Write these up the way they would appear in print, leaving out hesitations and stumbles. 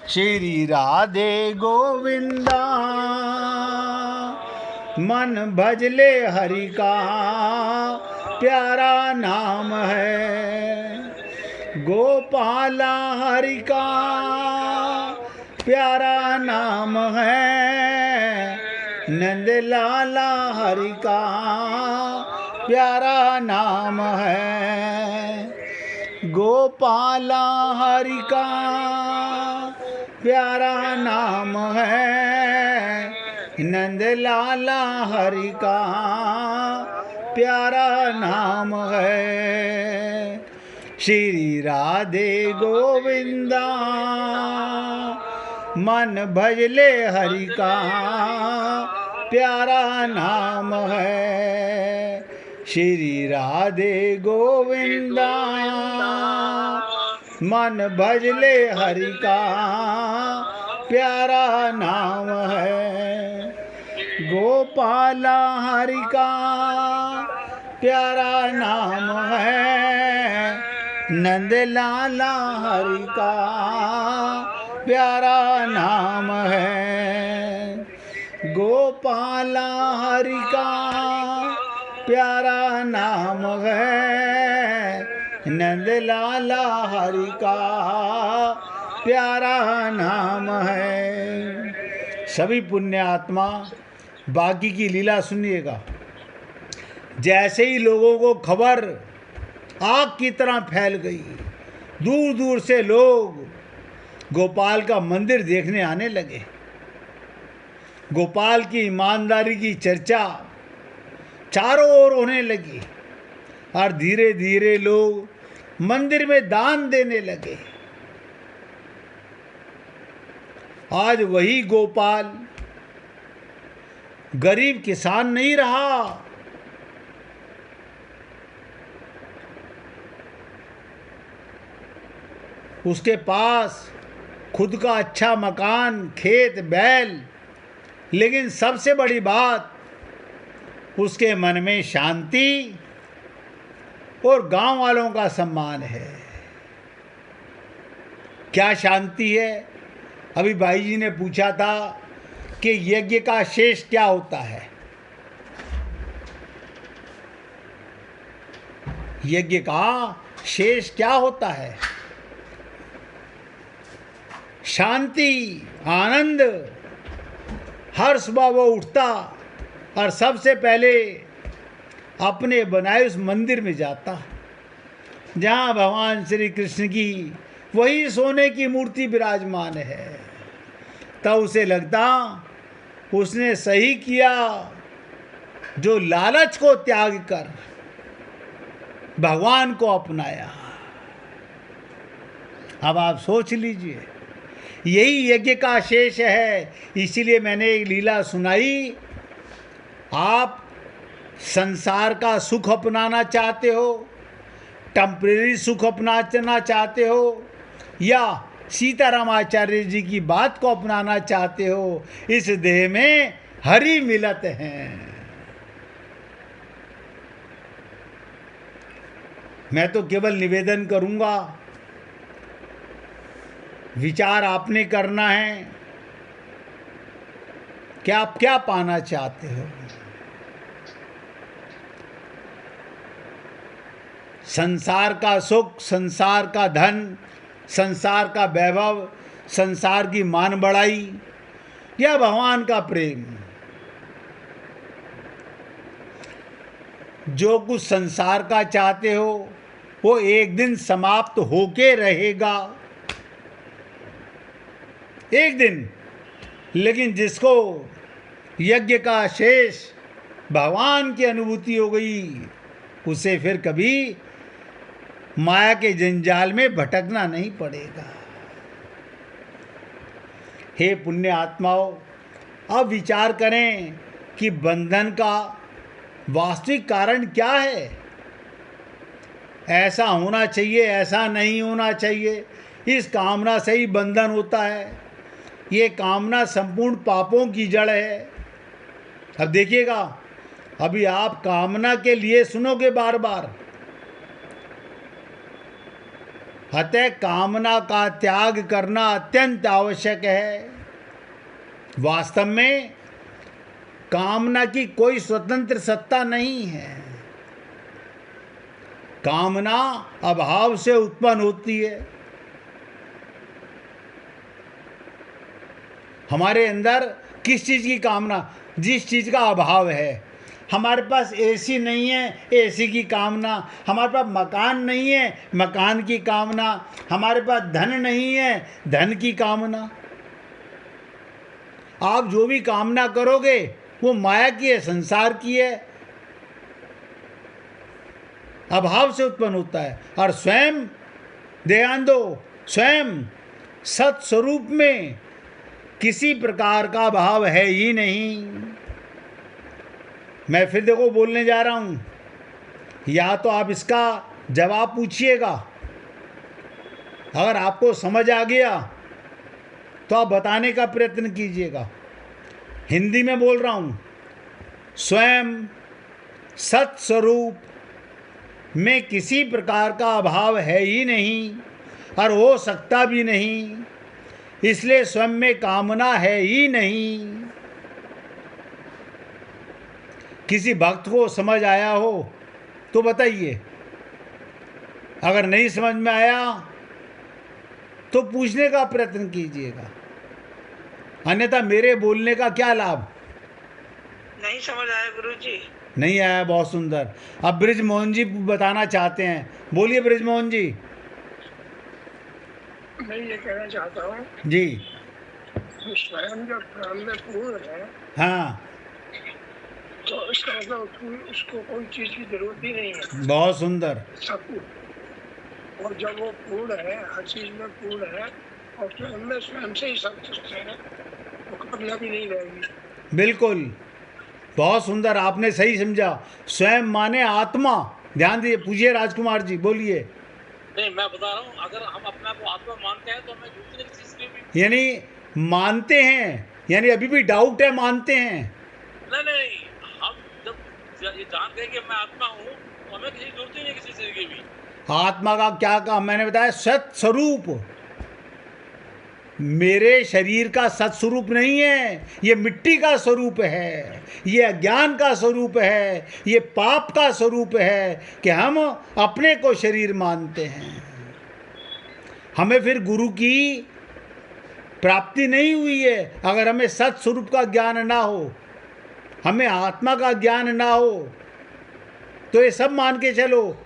श्री राधे गोविंदा मन भजले हरि का प्यारा नाम है। गोपाला हरि का प्यारा नाम है। नंद लाला हरि का प्यारा नाम है। गोपाला हरि का प्यारा नाम है। नंद लाला हरि का प्यारा नाम है। श्री राधे गोविंदा मन भजले हरि का प्यारा नाम है। श्री राधे गोविंदा मन भजले हरि का प्यारा नाम है। गोपाला हरि का प्यारा नाम है। नंद लाला हरि का प्यारा नाम है। गोपाला हरि का प्यारा नाम है। नंद लाला हरि का प्यारा नाम है। सभी पुण्य आत्मा बाकी की लीला सुनिएगा। जैसे ही लोगों को खबर आग की तरह फैल गई, दूर दूर से लोग गोपाल का मंदिर देखने आने लगे। गोपाल की ईमानदारी की चर्चा चारों ओर होने लगी और धीरे धीरे लोग मंदिर में दान देने लगे। आज वही गोपाल गरीब किसान नहीं रहा। उसके पास खुद का अच्छा मकान, खेत, बैल, लेकिन सबसे बड़ी बात उसके मन में शांति और गांव वालों का सम्मान है। क्या शांति है? अभी भाई जी ने पूछा था कि यज्ञ का शेष क्या होता है। यज्ञ का शेष क्या होता है? शांति, आनंद। हर सुबह वो उठता और सबसे पहले अपने बनाए उस मंदिर में जाता जहाँ भगवान श्री कृष्ण की वही सोने की मूर्ति विराजमान है। तब उसे लगता उसने सही किया जो लालच को त्याग कर भगवान को अपनाया। अब आप सोच लीजिए, यही यज्ञ का शेष है। इसीलिए मैंने एक लीला सुनाई। आप संसार का सुख अपनाना चाहते हो, टेम्परेरी सुख अपनाना चाहते हो, या सीताराम आचार्य जी की बात को अपनाना चाहते हो, इस देह में हरि मिलत हैं। मैं तो केवल निवेदन करूंगा, विचार आपने करना है कि आप क्या पाना चाहते हो। संसार का सुख, संसार का धन, संसार का वैभव, संसार की मान बढ़ाई, या भगवान का प्रेम। जो कुछ संसार का चाहते हो वो एक दिन समाप्त होके रहेगा, एक दिन। लेकिन जिसको यज्ञ का शेष भगवान की अनुभूति हो गई, उसे फिर कभी माया के जंजाल में भटकना नहीं पड़ेगा। हे पुण्य आत्माओं, अब विचार करें कि बंधन का वास्तविक कारण क्या है। ऐसा होना चाहिए, ऐसा नहीं होना चाहिए, इस कामना से ही बंधन होता है। ये कामना संपूर्ण पापों की जड़ है। अब देखिएगा, अभी आप कामना के लिए सुनोगे बार बार, अतः कामना का त्याग करना अत्यंत आवश्यक है। वास्तव में कामना की कोई स्वतंत्र सत्ता नहीं है। कामना अभाव से उत्पन्न होती है। हमारे अंदर किस चीज़ की कामना? जिस चीज़ का अभाव है। हमारे पास एसी नहीं है, एसी की कामना। हमारे पास मकान नहीं है, मकान की कामना। हमारे पास धन नहीं है, धन की कामना। आप जो भी कामना करोगे वो माया की है, संसार की है, अभाव से उत्पन्न होता है। और स्वयं ध्यान दो, स्वयं सत स्वरूप में किसी प्रकार का अभाव है ही नहीं। मैं फिर देखो बोलने जा रहा हूं, या तो आप इसका जवाब पूछिएगा, अगर आपको समझ आ गया तो आप बताने का प्रयत्न कीजिएगा। हिंदी में बोल रहा हूं, स्वयं सत स्वरूप में किसी प्रकार का अभाव है ही नहीं और हो सकता भी नहीं, इसलिए स्वयं में कामना है ही नहीं। किसी भक्त को समझ आया हो तो बताइए, अगर नहीं समझ में आया तो पूछने का प्रयत्न कीजिएगा, अन्यथा मेरे बोलने का क्या लाभ? नहीं समझ आया गुरुजी। नहीं आया, बहुत सुंदर। अब ब्रिजमोहन जी बताना चाहते हैं, बोलिए ब्रिजमोहन जी। मैं ये कहना चाहता हूँ जी। स्वयं जब प्राण में पूर्ण है, हाँ, तो इसका मतलब उसको कोई चीज की जरूरत ही नहीं है। बहुत सुंदर। सब कुछ। और जब वो पूर्ण है, हर चीज में पूर्ण है, और स्वयं में स्वयं से ही संतुष्ट है, तो कामना भी नहीं रहेगी। बिल्कुल, बहुत सुंदर, आपने सही समझा। स्वयं माने आत्मा। ध्यान दीजिए, पूछिए राजकुमार जी, बोलिए। नहीं, मैं बता रहा हूँ, अगर हम अपने आप को आत्मा मानते हैं तो हमें दूसरे किसी चीज की भी यानी मानते हैं, यानी अभी भी डाउट है, मानते हैं? नहीं, हम जब ये जानते हैं कि मैं आत्मा हूँ तो हमें किसी जरूरत ही नहीं किसी चीज की भी। आत्मा का क्या काम? मैंने बताया सत स्वरूप। मेरे शरीर का सत स्वरूप नहीं है, ये मिट्टी का स्वरूप है, ये अज्ञान का स्वरूप है, ये पाप का स्वरूप है कि हम अपने को शरीर मानते हैं। हमें फिर गुरु की प्राप्ति नहीं हुई है अगर हमें सत स्वरूप का ज्ञान ना हो, हमें आत्मा का ज्ञान ना हो। तो ये सब मान के चलो,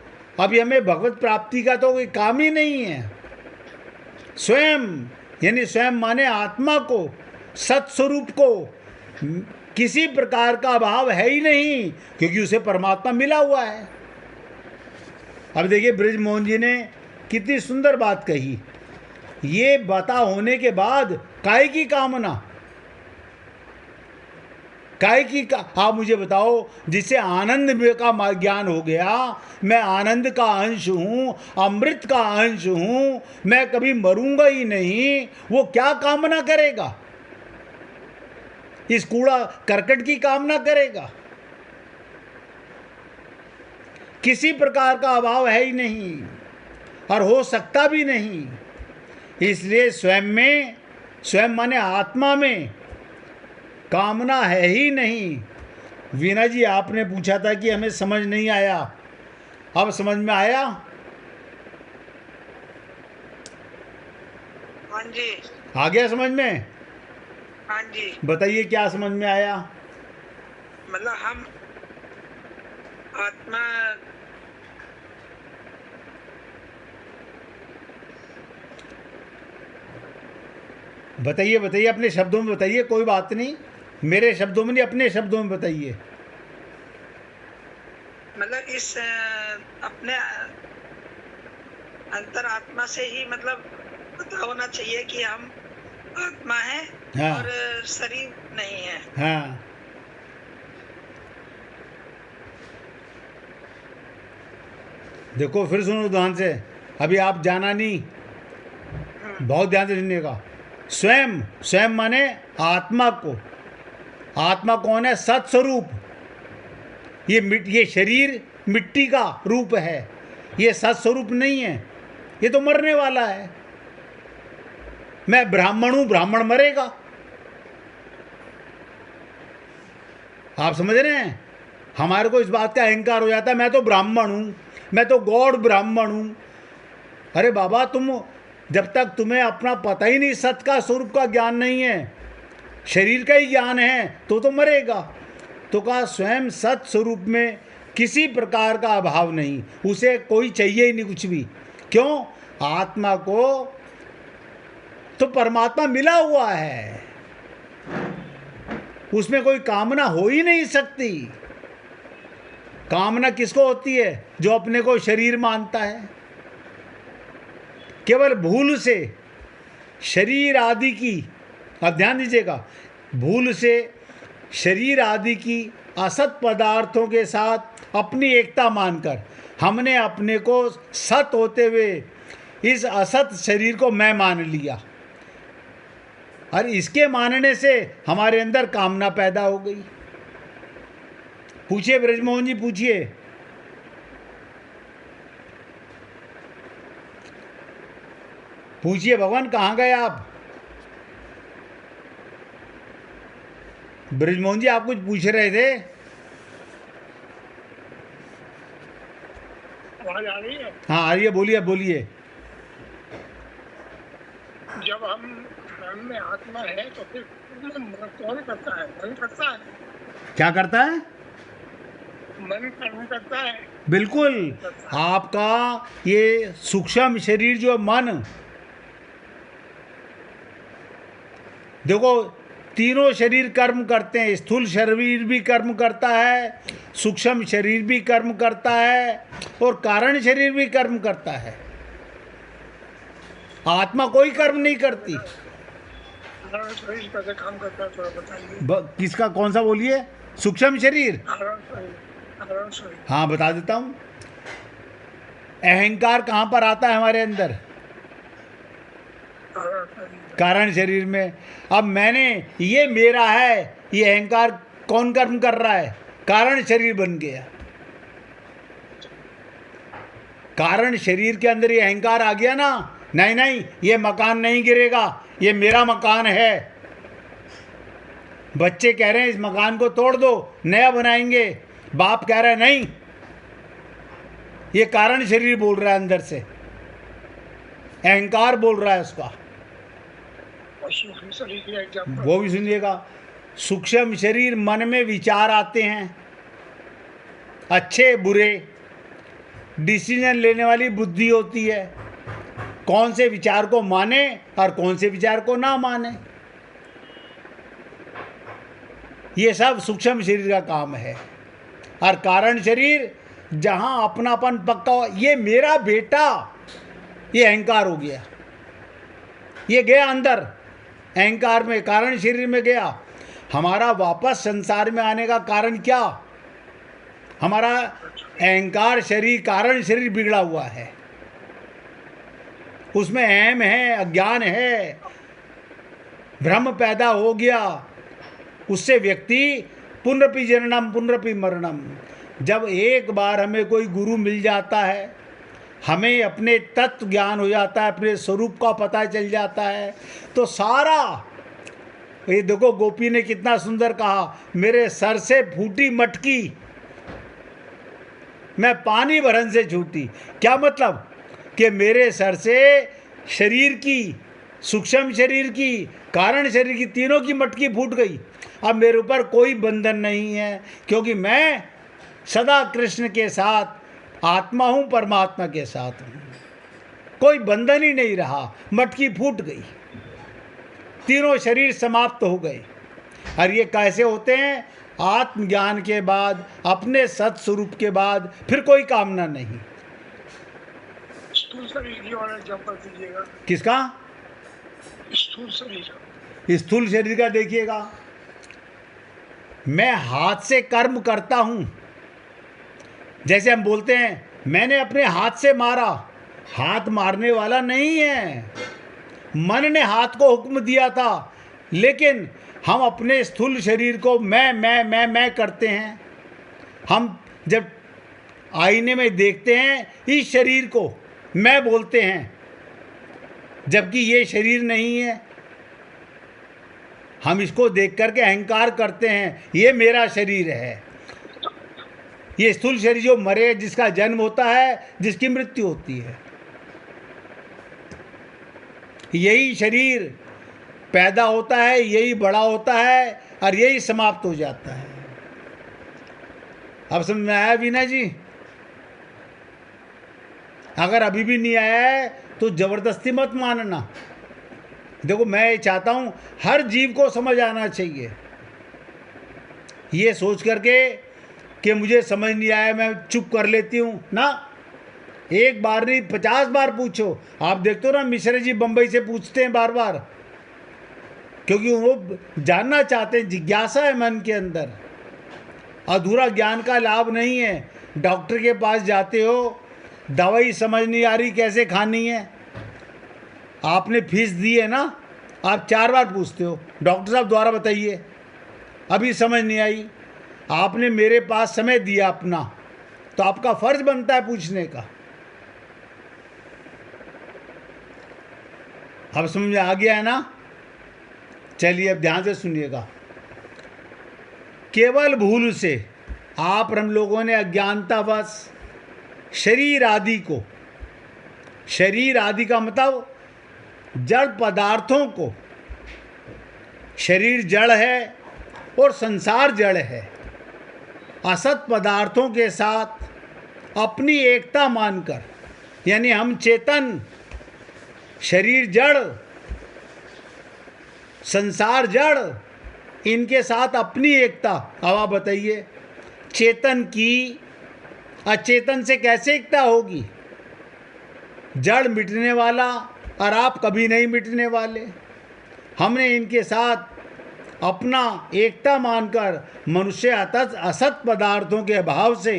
अभी हमें भगवत प्राप्ति का तो कोई काम ही नहीं है। स्वयं यानी स्वयं माने आत्मा को, सत्स्वरूप को किसी प्रकार का अभाव है ही नहीं, क्योंकि उसे परमात्मा मिला हुआ है। अब देखिए ब्रिजमोहन जी ने कितनी सुंदर बात कही। ये बता होने के बाद काय की कामना, काय की आप मुझे बताओ, जिससे आनंद का ज्ञान हो गया, मैं आनंद का अंश हूँ, अमृत का अंश हूँ, मैं कभी मरूंगा ही नहीं, वो क्या कामना करेगा? इस कूड़ा करकट की कामना करेगा? किसी प्रकार का अभाव है ही नहीं और हो सकता भी नहीं। इसलिए स्वयं में, स्वयं माने आत्मा में कामना है ही नहीं। वीना जी, आपने पूछा था कि हमें समझ नहीं आया, अब समझ में आया? हाँ जी। आ गया समझ में? हाँ जी। बताइए क्या समझ में आया? मतलब हम आत्मा, बताइए बताइए, अपने शब्दों में बताइए, कोई बात नहीं, मेरे शब्दों में नहीं, अपने शब्दों में बताइए। मतलब इस अपने अंतरात्मा से ही मतलब पता होना चाहिए कि हम आत्मा है। हाँ। और शरीर नहीं है। हाँ, देखो फिर सुनो ध्यान से, अभी आप जाना नहीं, बहुत ध्यान से सुनिएगा। स्वयं, स्वयं माने आत्मा को। आत्मा कौन है? सत्स्वरूप। ये शरीर मिट्टी का रूप है, ये सत्स्वरूप नहीं है, ये तो मरने वाला है। मैं ब्राह्मण हूं, ब्राह्मण मरेगा। आप समझ रहे हैं? हमारे को इस बात का अहंकार हो जाता है, मैं तो ब्राह्मण हूं, मैं तो गॉड ब्राह्मण हूं। अरे बाबा, तुम जब तक तुम्हें अपना पता ही नहीं, सत्य का स्वरूप का ज्ञान नहीं है, शरीर का ही ज्ञान है, तो मरेगा। तो कहा स्वयं सत्य स्वरूप में किसी प्रकार का अभाव नहीं, उसे कोई चाहिए ही नहीं कुछ भी। क्यों? आत्मा को तो परमात्मा मिला हुआ है, उसमें कोई कामना हो ही नहीं सकती। कामना किसको होती है? जो अपने को शरीर मानता है। केवल भूल से शरीर आदि की, अब ध्यान दीजिएगा, भूल से शरीर आदि की असत पदार्थों के साथ अपनी एकता मानकर हमने अपने को सत होते हुए इस असत शरीर को मैं मान लिया, और इसके मानने से हमारे अंदर कामना पैदा हो गई। पूछिए ब्रजमोहन जी, पूछिए। पूछिए भगवान, कहाँ गए आप? ब्रजमोहन जी, आप कुछ पूछ रहे थे? आवाज आ रही है? हाँ आ रही है, बोलिए बोलिए। जब हम मन में आत्मा है तो फिर मन कौन करता है? मन करता है। क्या करता है? मन कर्म करता है। बिल्कुल। आपका ये सूक्ष्म शरीर जो मन, देखो तीनों शरीर कर्म करते हैं। स्थूल शरीर भी कर्म करता है, सूक्ष्म शरीर भी कर्म करता है, और कारण शरीर भी कर्म करता है। आत्मा कोई कर्म नहीं करती। कारण शरीर कैसे काम करता है थोड़ा बताइए। किसका, कौन सा बोलिए? सूक्ष्म शरीर? कारण शरीर। हाँ बता देता हूँ। अहंकार कहाँ पर आता है हमारे अंदर? कारण शरीर में। अब मैंने, ये मेरा है, ये अहंकार कौन कर्म कर रहा है? कारण शरीर बन गया। कारण शरीर के अंदर ये अहंकार आ गया ना, नहीं नहीं ये मकान नहीं गिरेगा, ये मेरा मकान है। बच्चे कह रहे हैं इस मकान को तोड़ दो, नया बनाएंगे। बाप कह रहा है नहीं, ये कारण शरीर बोल रहा है, अंदर से अहंकार बोल रहा है उसका। वो भी सुनिएगा। सूक्ष्म शरीर, मन में विचार आते हैं, अच्छे बुरे, डिसीजन लेने वाली बुद्धि होती है, कौन से विचार को माने और कौन से विचार को ना माने। ये सब सूक्ष्म शरीर का काम है। और कारण शरीर जहां अपनापन पक्का हो, ये मेरा बेटा, ये अहंकार हो गया, ये गया अंदर अहंकार में, कारण शरीर में गया। हमारा वापस संसार में आने का कारण क्या? हमारा अहंकार शरीर, कारण शरीर बिगड़ा हुआ है, उसमें अहम है, अज्ञान है, भ्रम पैदा हो गया। उससे व्यक्ति पुनरपि जननम पुनरपि मरणम। जब एक बार हमें कोई गुरु मिल जाता है, हमें अपने तत्व ज्ञान हो जाता है, अपने स्वरूप का पता चल जाता है, तो सारा, ये देखो गोपी ने कितना सुंदर कहा, मेरे सर से फूटी मटकी मैं पानी भरन से छूटी। क्या मतलब? कि मेरे सर से शरीर की, सूक्ष्म शरीर की, कारण शरीर की, तीनों की मटकी फूट गई। अब मेरे ऊपर कोई बंधन नहीं है, क्योंकि मैं सदा कृष्ण के साथ आत्मा हूँ, परमात्मा के साथ हूँ। कोई बंधन ही नहीं रहा, मटकी फूट गई, तीनों शरीर समाप्त हो गए। और ये कैसे होते हैं? आत्मज्ञान के बाद, अपने सत स्वरूप के बाद फिर कोई कामना नहीं। स्थूल शरीर की और एग्जांपल दीजिएगा। किसका? स्थूल शरीर। स्थूल शरीर का देखिएगा। मैं हाथ से कर्म करता हूं, जैसे हम बोलते हैं मैंने अपने हाथ से मारा, हाथ मारने वाला नहीं है, मन ने हाथ को हुक्म दिया था। लेकिन हम अपने स्थूल शरीर को मैं करते हैं। हम जब आईने में देखते हैं इस शरीर को, मैं बोलते हैं, जबकि ये शरीर नहीं है। हम इसको देख करके अहंकार करते हैं, ये मेरा शरीर है। ये स्थूल शरीर जो मरे, जिसका जन्म होता है, जिसकी मृत्यु होती है, यही शरीर पैदा होता है, यही बड़ा होता है और यही समाप्त हो जाता है। अब समझ में आया वीना जी? अगर अभी भी नहीं आया है तो जबरदस्ती मत मानना। देखो, मैं ये चाहता हूं हर जीव को समझ आना चाहिए। ये सोच करके कि मुझे समझ नहीं आया मैं चुप कर लेती हूं ना, एक बार नहीं 50 बार पूछो। आप देखते हो ना, मिश्रा जी बंबई से पूछते हैं बार बार, क्योंकि वो जानना चाहते हैं, जिज्ञासा है मन के अंदर। अधूरा ज्ञान का लाभ नहीं है। डॉक्टर के पास जाते हो, दवाई समझ नहीं आ रही कैसे खानी है, आपने फीस दी है ना, आप 4 बार पूछते हो, डॉक्टर साहब दोबारा बताइए, अभी समझ नहीं आई। आपने मेरे पास समय दिया अपना, तो आपका फर्ज बनता है पूछने का। अब समझ आ गया है ना? चलिए अब ध्यान से सुनिएगा। केवल भूल से आप और हम लोगों ने अज्ञानतावश शरीर आदि को, शरीर आदि का मतलब जड़ पदार्थों को, शरीर जड़ है और संसार जड़ है, असत पदार्थों के साथ अपनी एकता मानकर, यानी हम चेतन, शरीर जड़, संसार जड़, इनके साथ अपनी एकता। अब आप बताइए, चेतन की अचेतन से कैसे एकता होगी? जड़ मिटने वाला और आप कभी नहीं मिटने वाले। हमने इनके साथ अपना एकता मानकर मनुष्य असत पदार्थों के अभाव से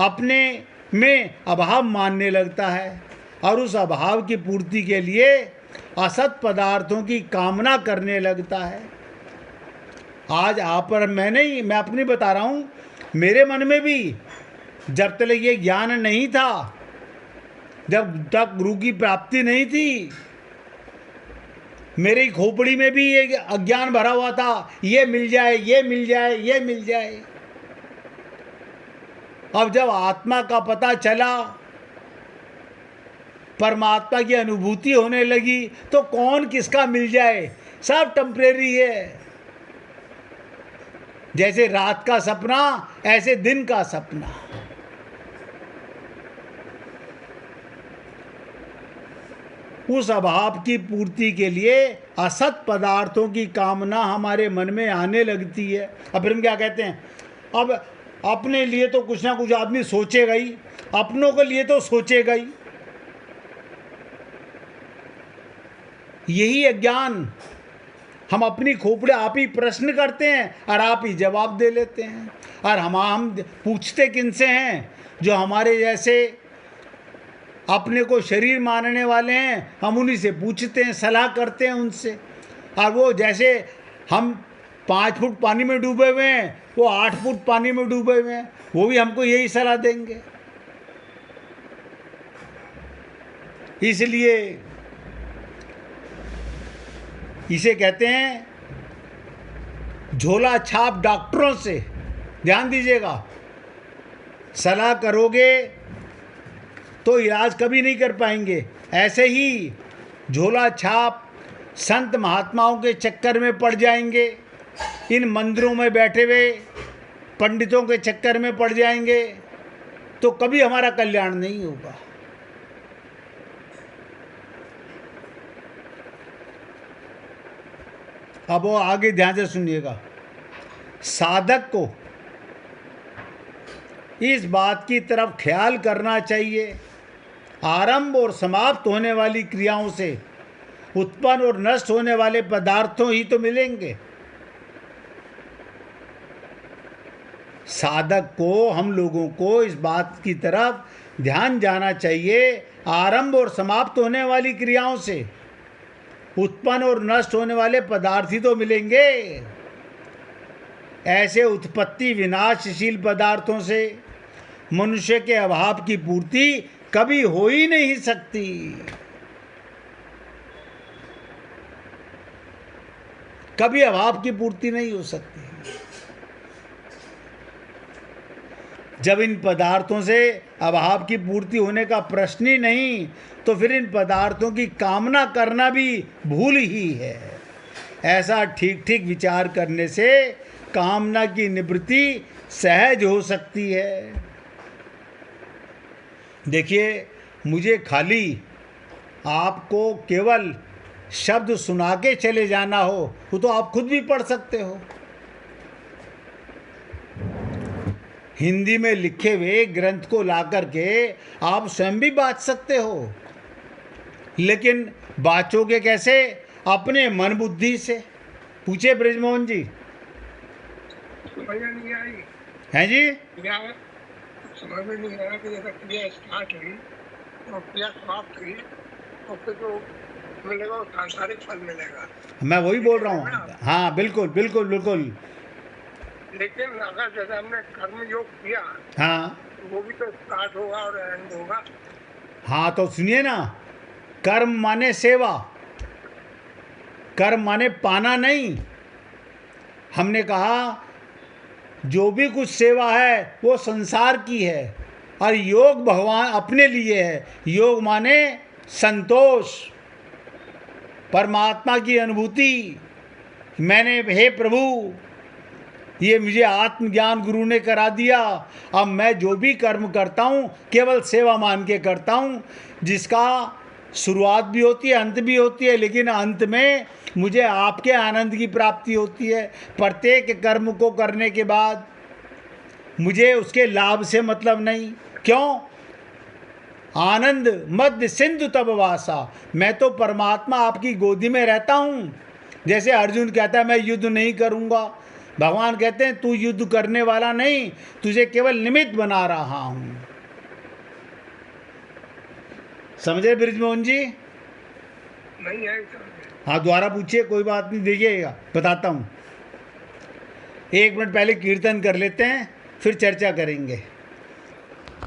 अपने में अभाव मानने लगता है और उस अभाव की पूर्ति के लिए असत पदार्थों की कामना करने लगता है। आज आप पर मैं अपनी बता रहा हूँ, मेरे मन में भी जब तक ये ज्ञान नहीं था, जब तक गुरु की प्राप्ति नहीं थी, मेरी खोपड़ी में भी ये अज्ञान भरा हुआ था, ये मिल जाए, ये मिल जाए, ये मिल जाए। अब जब आत्मा का पता चला, परमात्मा की अनुभूति होने लगी, तो कौन किसका मिल जाए, सब टेम्परेरी है। जैसे रात का सपना, ऐसे दिन का सपना। उस अभाव की पूर्ति के लिए असत पदार्थों की कामना हमारे मन में आने लगती है। अब फिर हम क्या कहते हैं, अब अपने लिए तो कुछ ना कुछ आदमी सोचेगा ही, अपनों के लिए तो सोचेगा ही। यही अज्ञान, हम अपनी खोपड़ी आप ही प्रश्न करते हैं और आप ही जवाब दे लेते हैं। और हम पूछते किनसे हैं? जो हमारे जैसे अपने को शरीर मानने वाले हैं, हम उन्हीं से पूछते हैं, सलाह करते हैं उनसे। और वो जैसे हम 5 फुट पानी में डूबे हुए हैं, वो 8 फुट पानी में डूबे हुए हैं, वो भी हमको यही सलाह देंगे। इसलिए इसे कहते हैं झोला छाप डॉक्टरों से। ध्यान दीजिएगा, सलाह करोगे तो इलाज कभी नहीं कर पाएंगे। ऐसे ही झोला छाप संत महात्माओं के चक्कर में पड़ जाएंगे, इन मंदिरों में बैठे हुए पंडितों के चक्कर में पड़ जाएंगे, तो कभी हमारा कल्याण नहीं होगा। अब वो आगे ध्यान से सुनिएगा। साधक को इस बात की तरफ ख्याल करना चाहिए, आरंभ और समाप्त होने वाली क्रियाओं से उत्पन्न और नष्ट होने वाले पदार्थों ही तो मिलेंगे। साधक को, हम लोगों को इस बात की तरफ ध्यान जाना चाहिए, आरंभ और समाप्त होने वाली क्रियाओं से उत्पन्न और नष्ट होने वाले पदार्थ ही तो मिलेंगे। ऐसे उत्पत्ति विनाशशील पदार्थों से मनुष्य के अभाव की पूर्ति कभी हो ही नहीं सकती। कभी अभाव की पूर्ति नहीं हो सकती। जब इन पदार्थों से अभाव की पूर्ति होने का प्रश्न ही नहीं, तो फिर इन पदार्थों की कामना करना भी भूल ही है। ऐसा ठीक ठीक विचार करने से कामना की निवृत्ति सहज हो सकती है। देखिए, मुझे खाली आपको केवल शब्द सुना के चले जाना हो, वो तो आप खुद भी पढ़ सकते हो। हिंदी में लिखे हुए ग्रंथ को ला करके आप स्वयं भी बाँच सकते हो, लेकिन बाँचोगे कैसे? अपने मन बुद्धि से। पूछे ब्रिजमोहन जी। समझ में नहीं आई हैं जी? क्रिया समझ में नहीं आया कि जैसे क्रिया स्टार्ट हुई और क्रिया समाप्त हुई तो फिर जो मिलेगा वो सांसारिक फल मिलेगा। मैं वही बोल रहा हूँ। हाँ, बिल्कुल बिल्कुल बिल्कुल। लेकिन अगर जैसे हमने कर्म योग किया, हाँ वो भी तो स्टार्ट होगा और एंड होगा। हाँ, तो सुनिए ना, कर्म माने सेवा, कर्म माने पाना नहीं। हमने कहा जो भी कुछ सेवा है वो संसार की है, और योग भगवान अपने लिए है। योग माने संतोष, परमात्मा की अनुभूति। मैंने, हे प्रभु, ये मुझे आत्मज्ञान गुरु ने करा दिया, अब मैं जो भी कर्म करता हूँ केवल सेवा मान के करता हूँ, जिसका शुरुआत भी होती है, अंत भी होती है, लेकिन अंत में मुझे आपके आनंद की प्राप्ति होती है। प्रत्येक कर्म को करने के बाद मुझे उसके लाभ से मतलब नहीं। क्यों? आनंद मध्य सिंधु तब वासा। मैं तो परमात्मा आपकी गोदी में रहता हूँ। जैसे अर्जुन कहता है मैं युद्ध नहीं करूँगा, भगवान कहते हैं तू युद्ध करने वाला नहीं, तुझे केवल निमित्त बना रहा हूँ। समझे ब्रिजमोहन जी? नहीं आई समझ। हाँ, दोबारा पूछिए, कोई बात नहीं, देखिएगा बताता हूँ। 1 मिनट पहले कीर्तन कर लेते हैं, फिर चर्चा करेंगे।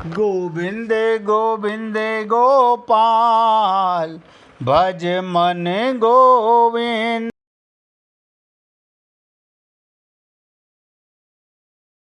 गोविंद गोविंद गोपाल भज मन गोविंद।